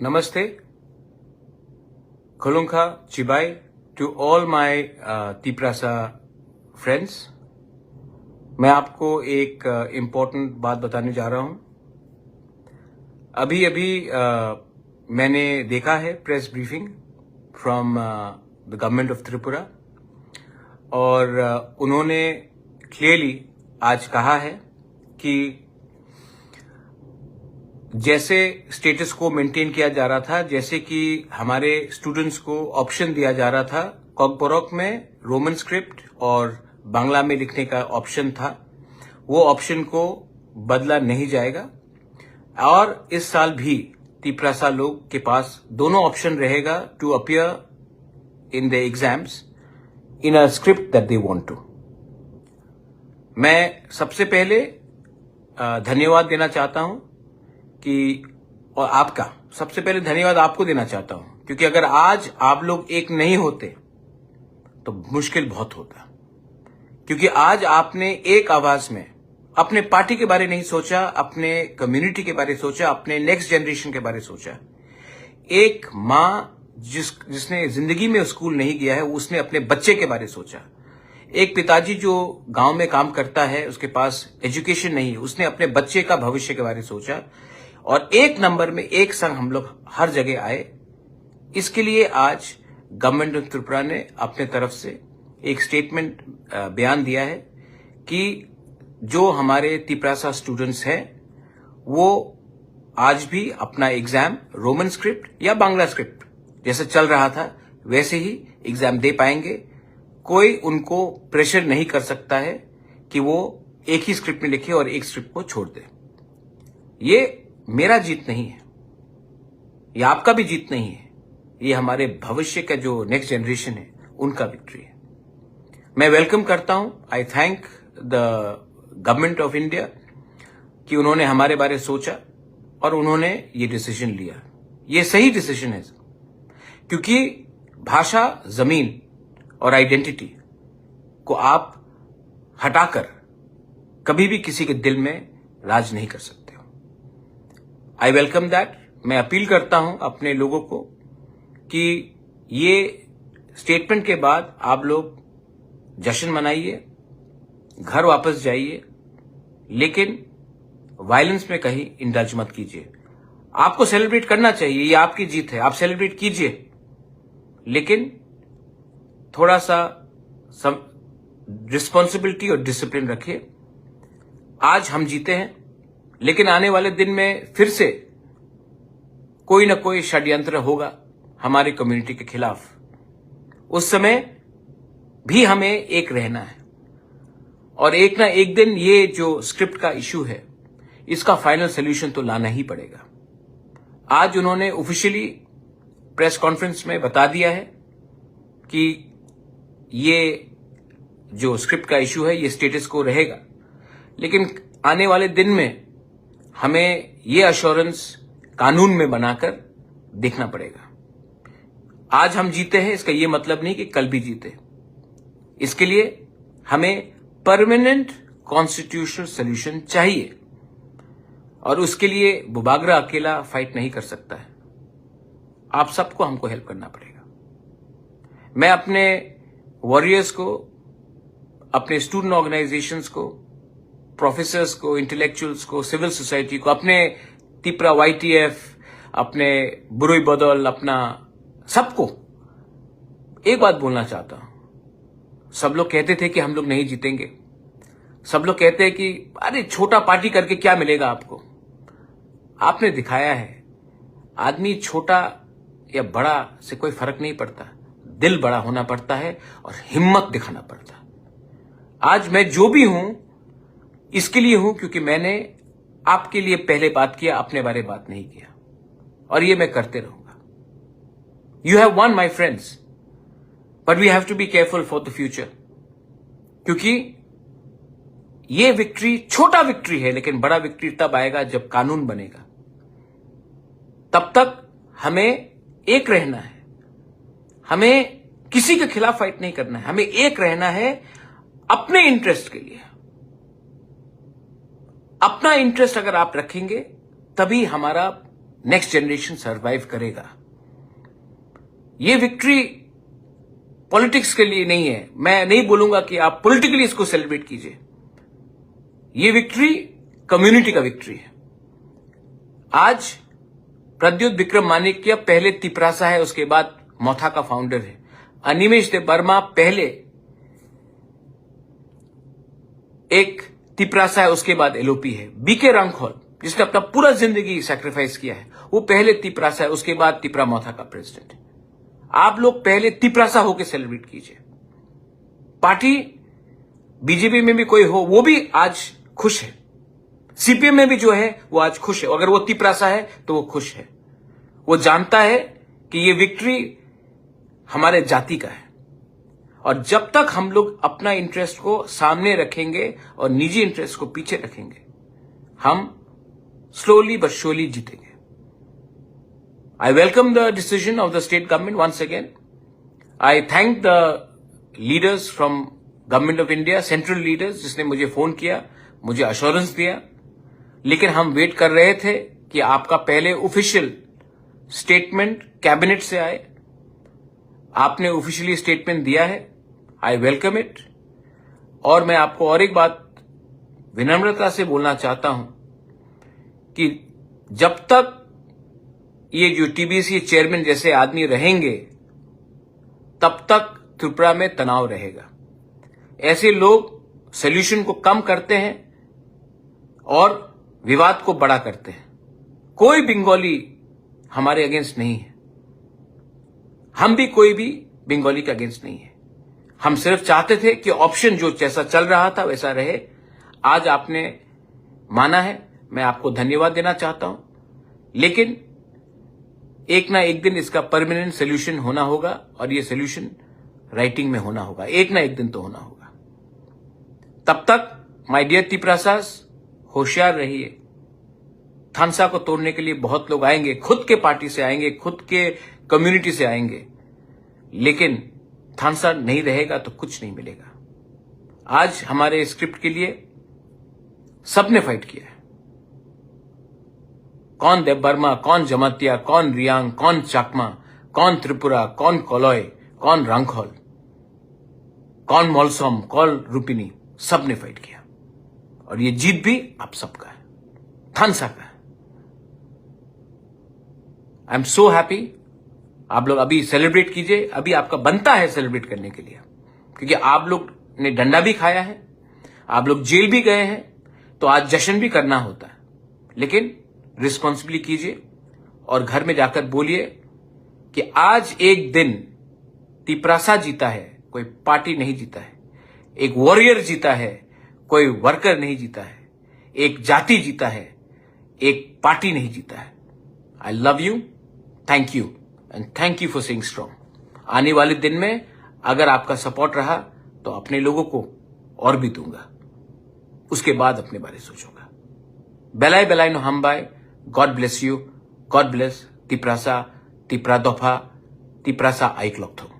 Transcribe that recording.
Namaste, Khulunka Chibai to all my Tiprasa friends. मैं आपको एक इम्पोर्टेंट बात बताने जा रहा हूं। अभी अभी मैंने देखा है press briefing from the government of Tripura और उन्होंने क्लियरली आज कहा है कि जैसे स्टेटस को मेंटेन किया जा रहा था, जैसे कि हमारे स्टूडेंट्स को ऑप्शन दिया जा रहा था, कॉकबोरोक में रोमन स्क्रिप्ट और बांग्ला में लिखने का ऑप्शन था, वो ऑप्शन को बदला नहीं जाएगा और इस साल भी तिप्रासा लोग के पास दोनों ऑप्शन रहेगा to appear in the exams in a script that they want to. मैं सबसे पहले धन्यवाद देना चाहता हूं कि और आपका सबसे पहले धन्यवाद आपको देना चाहता हूं, क्योंकि अगर आज आप लोग एक नहीं होते तो मुश्किल बहुत होता। क्योंकि आज आपने एक आवाज में अपने पार्टी के बारे नहीं सोचा, अपने कम्युनिटी के बारे सोचा, अपने नेक्स्ट जनरेशन के बारे सोचा। एक माँ जिसने जिंदगी में स्कूल नहीं गया है, उसने अपने बच्चे के बारे सोचा। एक पिताजी जो गांव में काम करता है, उसके पास एजुकेशन नहीं है, उसने अपने बच्चे का भविष्य के बारे सोचा और एक नंबर में एक संग हम लोग हर जगह आए। इसके लिए आज गवर्नमेंट ऑफ त्रिपुरा ने अपने तरफ से एक स्टेटमेंट बयान दिया है कि जो हमारे तिप्रासा स्टूडेंट्स हैं वो आज भी अपना एग्जाम रोमन स्क्रिप्ट या बांग्ला स्क्रिप्ट जैसे चल रहा था वैसे ही एग्जाम दे पाएंगे। कोई उनको प्रेशर नहीं कर सकता है कि वो एक ही स्क्रिप्ट में लिखे और एक स्क्रिप्ट को छोड़ दे। ये मेरा जीत नहीं है, ये आपका भी जीत नहीं है, ये हमारे भविष्य का जो नेक्स्ट जनरेशन है उनका विक्ट्री है। मैं वेलकम करता हूं, आई thank the government of India कि उन्होंने हमारे बारे सोचा और उन्होंने ये डिसीजन लिया। ये सही डिसीजन है, क्योंकि भाषा, जमीन और आइडेंटिटी को आप हटाकर कभी भी किसी के दिल में राज नहीं कर सकते हो। I welcome that. मैं अपील करता हूं अपने लोगों को कि ये स्टेटमेंट के बाद आप लोग जश्न मनाइए, घर वापस जाइए, लेकिन वायलेंस में कहीं इंडल्ज मत कीजिए। आपको सेलिब्रेट करना चाहिए, ये आपकी जीत है, आप सेलिब्रेट कीजिए, लेकिन थोड़ा सा रिस्पॉन्सिबिलिटी और डिसिप्लिन रखिए। आज हम जीते हैं, लेकिन आने वाले दिन में फिर से कोई ना कोई षड्यंत्र होगा हमारी कम्युनिटी के खिलाफ। उस समय भी हमें एक रहना है और एक ना एक दिन ये जो स्क्रिप्ट का इशू है इसका फाइनल सोल्यूशन तो लाना ही पड़ेगा। आज उन्होंने ऑफिशियली प्रेस कॉन्फ्रेंस में बता दिया है कि ये जो स्क्रिप्ट का इशू है ये स्टेटस को रहेगा, लेकिन आने वाले दिन में हमें ये अश्योरेंस कानून में बनाकर देखना पड़ेगा। आज हम जीते हैं, इसका ये मतलब नहीं कि कल भी जीते। इसके लिए हमें परमानेंट कॉन्स्टिट्यूशनल सॉल्यूशन चाहिए और उसके लिए बुबागरा अकेला फाइट नहीं कर सकता है। आप सबको हमको हेल्प करना पड़ेगा। मैं अपने वॉरियर्स को, अपने स्टूडेंट ऑर्गेनाइजेशंस को, प्रोफेसर्स को, इंटेलेक्चुअल्स को, सिविल सोसाइटी को, अपने तिप्रा YTF, अपने बुरुई बदल, अपना सबको एक बात बोलना चाहता हूं। सब लोग कहते थे कि हम लोग नहीं जीतेंगे, सब लोग कहते हैं कि अरे छोटा पार्टी करके क्या मिलेगा आपको। आपने दिखाया है, आदमी छोटा या बड़ा से कोई फर्क नहीं पड़ता, दिल बड़ा होना पड़ता है और हिम्मत दिखाना पड़ता है। आज मैं जो भी हूं इसके लिए हूं क्योंकि मैंने आपके लिए पहले बात किया, अपने बारे बात नहीं किया, और ये मैं करते रहूंगा। You have won my friends, but we have to be careful for the future, क्योंकि ये विक्ट्री छोटा विक्ट्री है, लेकिन बड़ा विक्ट्री तब आएगा जब कानून बनेगा। तब तक हमें एक रहना है, हमें किसी के खिलाफ फाइट नहीं करना है, हमें एक रहना है अपने इंटरेस्ट के लिए। अपना इंटरेस्ट अगर आप रखेंगे तभी हमारा नेक्स्ट जनरेशन सर्वाइव करेगा। ये विक्ट्री पॉलिटिक्स के लिए नहीं है। मैं नहीं बोलूंगा कि आप पॉलिटिकली इसको सेलिब्रेट कीजिए। ये विक्ट्री कम्युनिटी का विक्ट्री है। आज प्रद्युत विक्रम माणिक्य पहले तिपरासा है, उसके बाद मोथा का फाउंडर है। अनिमेष देव वर्मा पहले एक तिपरासा है, उसके बाद एलओपी है। बीके रंगखोल जिसने अपना पूरा जिंदगी सैक्रिफाइस किया है, वो पहले तिपरासा है, उसके बाद तिपरा मोथा का प्रेसिडेंट है। आप लोग पहले तिपरासा होकर सेलिब्रेट कीजिए। पार्टी बीजेपी में भी कोई हो वो भी आज खुश है, सीपीएम में भी जो है वो आज खुश है। अगर वो तिपरासा है तो वो खुश है। वो जानता है कि ये विक्ट्री हमारे जाति का है, और जब तक हम लोग अपना इंटरेस्ट को सामने रखेंगे और निजी इंटरेस्ट को पीछे रखेंगे, हम स्लोली बट श्योरली जीतेंगे। I welcome the decision of the state government once again. I thank the leaders from government of India, central leaders, जिसने मुझे फोन किया, मुझे अश्योरेंस दिया। लेकिन हम वेट कर रहे थे कि आपका पहले ऑफिशियल स्टेटमेंट कैबिनेट से आए। आपने ऑफिशियली स्टेटमेंट दिया है, आई वेलकम इट। और मैं आपको और एक बात विनम्रता से बोलना चाहता हूं कि जब तक ये जो टीबीसी चेयरमैन जैसे आदमी रहेंगे, तब तक त्रिपुरा में तनाव रहेगा। ऐसे लोग सॉल्यूशन को कम करते हैं और विवाद को बड़ा करते हैं। कोई बंगाली हमारे अगेंस्ट नहीं है, हम भी कोई भी बंगाली के अगेंस्ट नहीं है। हम सिर्फ चाहते थे कि ऑप्शन जो जैसा चल रहा था वैसा रहे। आज आपने माना है, मैं आपको धन्यवाद देना चाहता हूं। लेकिन एक ना एक दिन इसका परमानेंट सोल्यूशन होना होगा, और ये सोल्यूशन राइटिंग में होना होगा। एक ना एक दिन तो होना होगा। तब तक माय डियर तिपरासास, होशियार रहिए। थानसा को तोड़ने के लिए बहुत लोग आएंगे, खुद के पार्टी से आएंगे, खुद के कम्युनिटी से आएंगे, लेकिन थानसा नहीं रहेगा तो कुछ नहीं मिलेगा। आज हमारे स्क्रिप्ट के लिए सबने फाइट किया है। कौन देव वर्मा, कौन जमातिया, कौन रियांग, कौन चाकमा, कौन त्रिपुरा, कौन कोलॉय, कौन रंगखोल, कौन मोलसोम, कौन रूपिनी, सबने फाइट किया। और ये जीत भी आप सबका है, थानसा का है। I am so happy. आप लोग अभी सेलिब्रेट कीजिए, अभी आपका बनता है सेलिब्रेट करने के लिए, क्योंकि आप लोग ने डंडा भी खाया है, आप लोग जेल भी गए हैं, तो आज जश्न भी करना होता है। लेकिन रिस्पॉन्सिबली कीजिए और घर में जाकर बोलिए कि आज एक दिन तिपरासा जीता है, कोई पार्टी नहीं जीता है। एक वॉरियर जीता है, कोई वर्कर नहीं जीता है। एक जाति जीता है, एक पार्टी नहीं जीता है। I love you, thank you and thank you for staying strong. आने वाले दिन में अगर आपका सपोर्ट रहा तो अपने लोगों को और भी दूंगा, उसके बाद अपने बारे सोचूंगा। बेलाई बेलाई नो हम बाय। God bless you, God bless Tiprasa, Tipra दोफा, तिपरासा आइकलॉक थो।